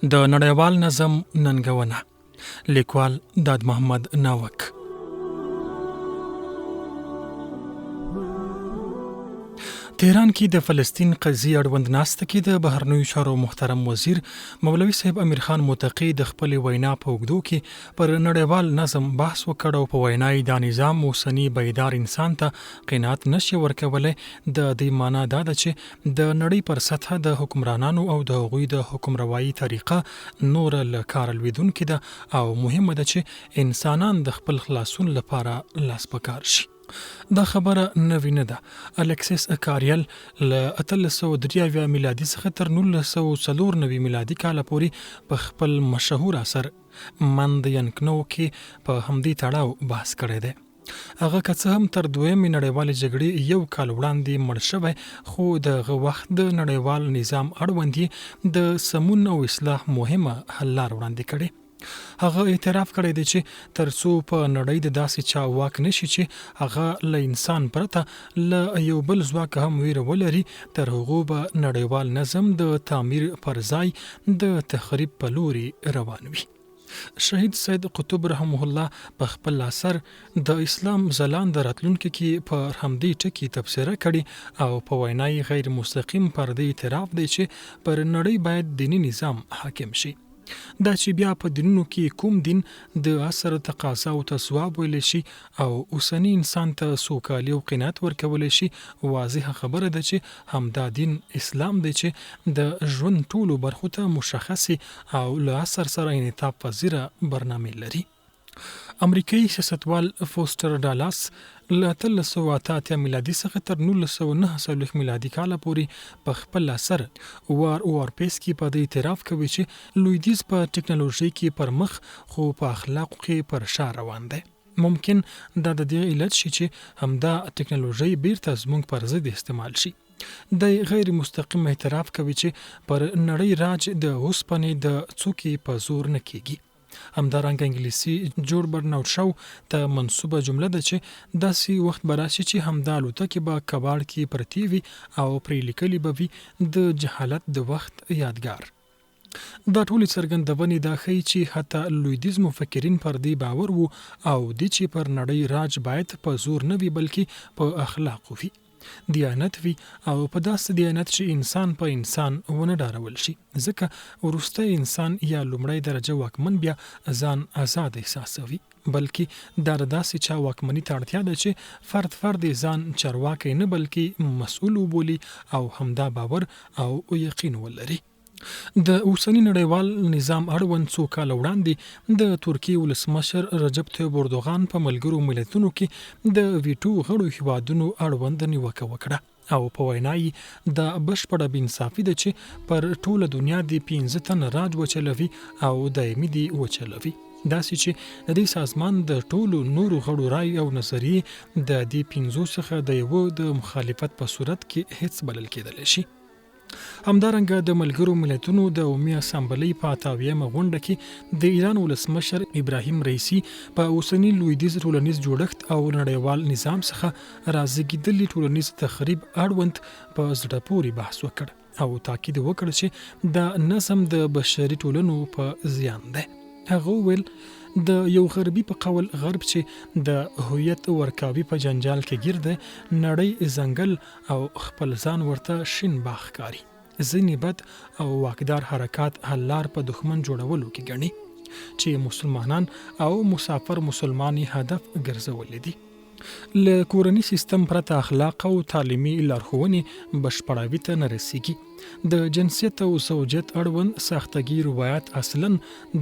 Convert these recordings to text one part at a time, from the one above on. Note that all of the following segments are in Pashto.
د نړیوال نظم ننګونه. لیکوال داد محمد ناوک. تهران کې د فلسطین قضیې اړوند ناسته کې د بهرنیو چارو محترم وزیر مولوي صاحب امیر خان متقی د خپل وینا په اوږدو کې پر نړیوال نظم بحث وکړ او په وینا یې دا نظام اوسنی بیدار انسان ته قناعت نشي ورکولی. د دې معنا دا ده چې د نړۍ پر سطحه د حکمرانانو او د هغوی د حکم روایي طریقه نور له کاره لویدونکې ده او مهمه ده چې انسانان د خپل خلاصون لپاره لاس په کار شي. دا خبره نوې نه ده. الکسیس کاریل له 1893 میلادي څخه تر 1994 میلادي کال پورې په خپل مشهور اثر من د ینکنو کې په همدې تړاو بحث کړی دی. هغه که څه هم تر دویمې نړیوالې جګړې یو کال وړاندې مړ شوی، خو دغه وخت د نړیوال نظام اړوند یې د سمون او اصلاح مهمه حل لار وړاندې کړې. هغه اعتراف کړی دی چې ترڅو په نړۍ د داسې چا واک نشي چې هغه له انسان پرته له یو بل ځواک هم ویره ولري، تر هغو به نړیوال نظم د تعمیر پر ځای د تخریب په لوري روان وي. شهید سید قطب رحمه الله په خپل اثر د اسلام ځلانده راتلونکي کې په همدې ټکي تبصره کړې او په وینا یې غیر مستقیم پر دې اعتراف دی چې پر نړۍ باید دیني نظام حاکم شي. دا چې بیا په دینونو کې کوم دین د عصر تقاضا او تصواب ویلی شي او اوسنی انسان ته سوکالي او قناعت ورکولی شي، واضحه خبره ده چې همدا دین اسلام دی چې د ژوند ټولو برخو ته مشخصي او له عصر سره انعطاف پذیره برنامې لري. امریکایي سیاستوال فوسټر ډالاس له 1888 میلادي څخه تر 1949 میلادي کال پورې په خپل اثر وار اور پیس کې په دې اعتراف کوي چې لویدیځ په ټکنالوژي کې پر مخ خو په اخلاقو کې پر شا روان دی. ممکن دا د دې علت شي چې همدا ټکنالوژي بیرته زموږ پر ضد استعمال شي. د غیر مستقیم اعتراف کوي چې پر نړۍ راج د اوسپنې د څوکې په زور نه کیږي. همدارنګه انګلیسي جورج برنارد شو ته منسوبه جمله ده چې داسې وخت به راشي چې همدا الوتکې به کباړ کې پرتې وي او پرې لیکلي به وي د جهالت د وخت یادګار. دا ټولې څرګندونې دا ښیي چې حتی لویدیځ مفکرین پر دې باور وو او دي چې پر نړۍ راج باید په زور نه وي بلکې په اخلاقو وي، دیانت وي او په داسې دیانت چې انسان په انسان ونه ډارول شي، ځکه وروستی انسان یا لومړی درجه واکمن بیا ځان آزاد احساسوي، بلکې دا د داسې چا واکمني ته اړتیا ده چې فرد ځان چارواکی نه بلکې مسؤل وبولي او همدا باور او یقین ولري. د اوسنی نړیوال نظام اړوند څو کاله وړاندې د ترکیې ولسمشر رجب طیب اردوغان په ملګرو ملتونو کې د ویټو غړو هیوادونو اړوند نیوکه وکړه او په وینا یې دا بشپړه بې انصافي ده چې پر ټوله دنیا د 15 تن راج وچلوي او دایمي دی وچلوي، داسې چې د دې سازمان د ټولو نورو غړو رای او نظریې د دې 15 څخه د یوه د مخالفت په صورت کې هیڅ بلل کېدلی شي. همدارنګه د ملګرو ملتونو د عمومي اسامبلۍ په 88مه غونډه کې د ایران ولسمشر ابراهیم رئیسي په اوسني لویدیځ ټولنیز جوړښت او نړیوال نظام څخه رازېږېدلي ټولنیز تخریب اړوند په زړه پورې بحث وکړ او تاکید وکړ چې دا نظم د بشري ټولنو په زیان دی. هغه وویل د یو غربي په قول غرب چې د هویت ورکاوي په جنجال کې ګیر دی، نړۍ ځنګل او خپل ځان ورته شین باغ ښکاري. ځینې بد او واکدار حرکات حل لار په دښمن جوړولو کې ګڼي چې مسلمانان او مسافر مسلمان هدف ګرځولي دي. له کورني سیستم پرته اخلاق او تعلیمي لارښوونې بشپړاوي ته نه رسیږي. د جنسیت او زوجیت اړوند ساختګي روایت اصلاً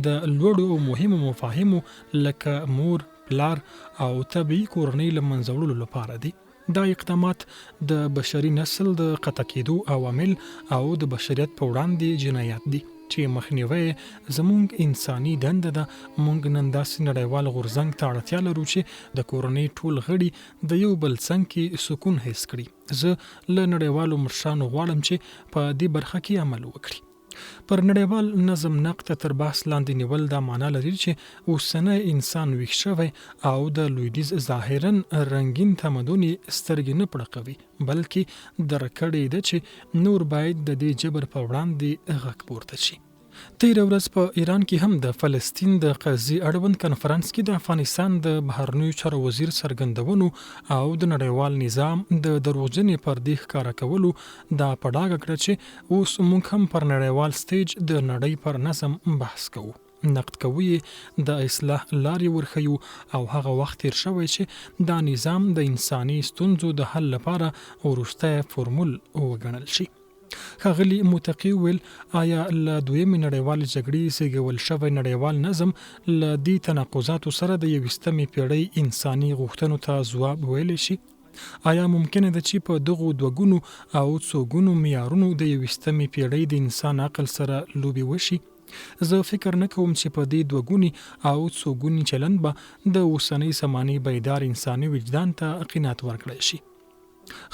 د لوړو او مهمو مفاهیمو لکه مور، پلار او طبیعي کورنۍ له منځه وړلو لپاره دي. دا اقدامات د بشري نسل د قطع کېدو عوامل او د بشریت په وړاندې جنایات دي چې مخنیوی زموږ انساني دنده ده. موږ نن داسې نړیوال غورځنګ ته اړتیا لرو چې د کورنۍ ټول غړي د یو بل څنګ کې سکون حس کړي. زه له نړیوالو مشرانو غواړم چې په دې برخه کې عمل وکړي. پر نړیوال نظم نقد تر بحث لاندې نیول دا معنا لري چې اوسنی انسان ویښ شوی او د لویدیځ ظاهراً رنګین تمدن یې سترګې نه پړقوي، بلکې درک کړی ده چې نور باید د دې جبر په وړاندې غږ پورته شي. تیره ورځ په ایران کې هم د فلسطین د قضیې اړوند کنفرانس کې د افغانستان د بهرنیو چارو وزیر څرګندونو او د نړیوال نظام د دروغجنې پردې ښکاره کولو دا په ډاګه کړه چې اوس موږ هم پر نړیوال سټیج د نړۍ پر نظم بحث کوو. نقد کوي د اصلاح لارې ورښیو او هغه وخت تیر شوی چې دا نظام د انساني ستونزو د حل لپاره وروستی فورمول وګڼل شي. ښاغلي متقي ویل آیا له دویمې نړیوالې جګړې زېږول شوی نړیوال نظم له دې تناقضاتو سره د 21مې پیړۍ انساني غوښتنو ته ځواب ویلی شي؟ آیا ممکنه ده چې په دغو دوه ګونو او څو ګونو معیارونو د 21مې پیړۍ د انسان عقل سره لوبې وشي؟ زه فکر نه کوم چې په دې دوه ګوني او څو ګوني چلند به د اوسنۍ زمانې بیدار انساني وجدان ته قناعت ورکړی شي.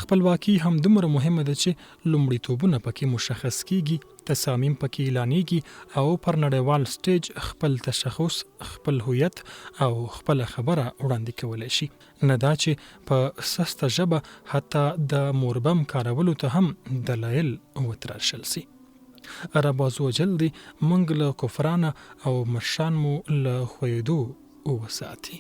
خپلواکي هم دومره مهمه ده چې لومړیتوبونه پکې مشخص کیږي، تصامیم پکې اعلانیږي او پر نړیوال سټیج خپل تشخص، خپل هویت او خپل خبره وړاندې کولی شي. نه دا چې په سسته ژبه حتی د موربم کارولو ته هم دلایل وتراشل سي. رب عز وجل دې موږ له کفرانه او مشران مو له ښویېدو وساتي.